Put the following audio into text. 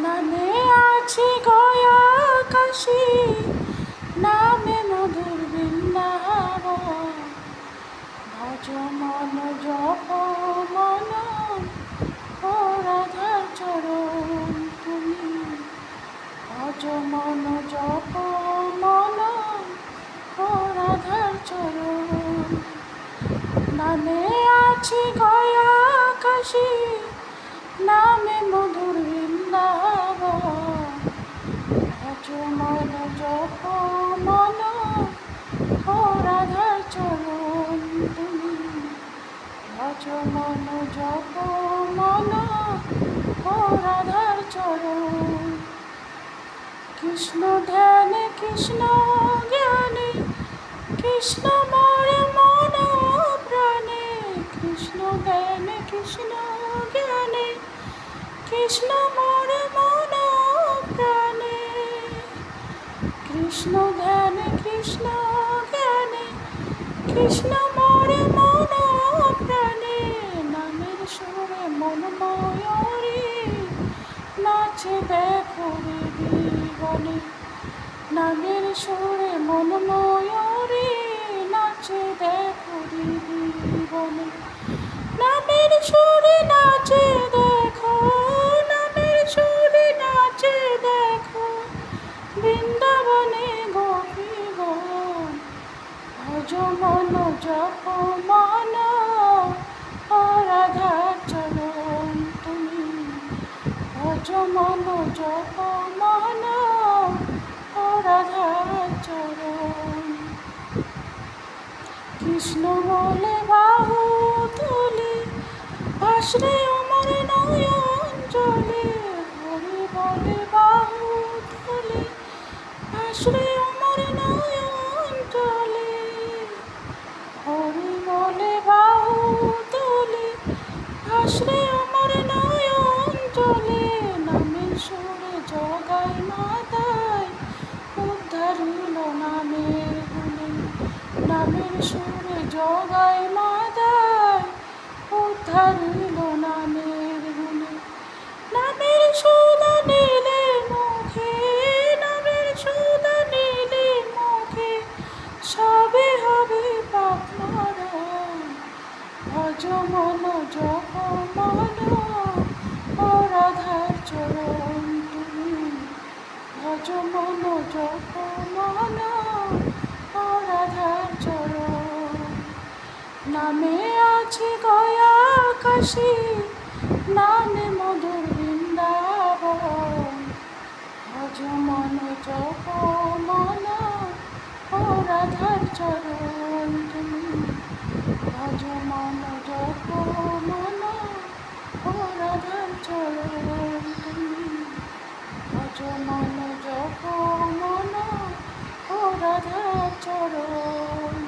নামে আছে গয়া কাশী, নামে মধুর বৃন্দাবন। ভজ মন জপ মন ও রাধার চরণ তুমি। ভজ মন জপ মন ও রাধার চরণ। নামে আছে গয়া কাশী, নামে মধুর বৃন্দাবন। ভজ মন জপ মন ও রাধার চরণ তুমি। ভজ মন জপ মন ও রাধার চরণ। কৃষ্ণ ধ্যানে কৃষ্ণ জ্ঞানে, কৃষ্ণ মরে মন প্রাণে। কৃষ্ণ ধ্যানে কৃষ্ণ জ্ঞানে, কৃষ্ণ মরে মন প্রাণে। কৃষ্ণ ধ্যানে কৃষ্ণ জ্ঞানে, কৃষ্ণ মরে মন প্রাণে। নামের সুরে মন ময়ূরী নাচে দেখো রে জীবনে। নামের সুরে মন ময়ূরী নাচে দেখো রে জীবনে। নামের সুরে নাচে দেখো, নামের সুরে নাচে দেখো বৃন্দাবনে গোপীগণ। ভজ মন জপ মন ও রাধার চরণ তুমি। ভজ মন জপ মন ও রাধার চরণ। কৃষ্ণ বলে বাহু তুলে, ভাসরে অমর নয়ন জলে। হরি বলে বাহু তুলে, ভাসরে অমর নয়ন জলে। হরি বলে বাহু তুলে, ভাসরে অমর নয়ন জলে। নামের সুরে জগাই মাতায়, উদ্ধার হইল নামের গুণে। নামের সুরে জগাই মাতায়, উদ্ধার হইল নামের গুণে। নামের সুধা নিলে মুখে, নামের সুধা নিলে মুখে, সবে হবে পাপ মরণ। ভজ মন জপ মন ও রাধার চরণ তুমি। ভজ মন জপ মন ও রাধার চরণ। নামে আছে গয়া কাশী, নামে মধুর বৃন্দাবন। ভজ মন জপ মন ও রাধার চরণ তুমি। ভজ মন জপ মন ও রাধার চরণ তুমি। ভজ মন জপ মন ও রাধার চরণ।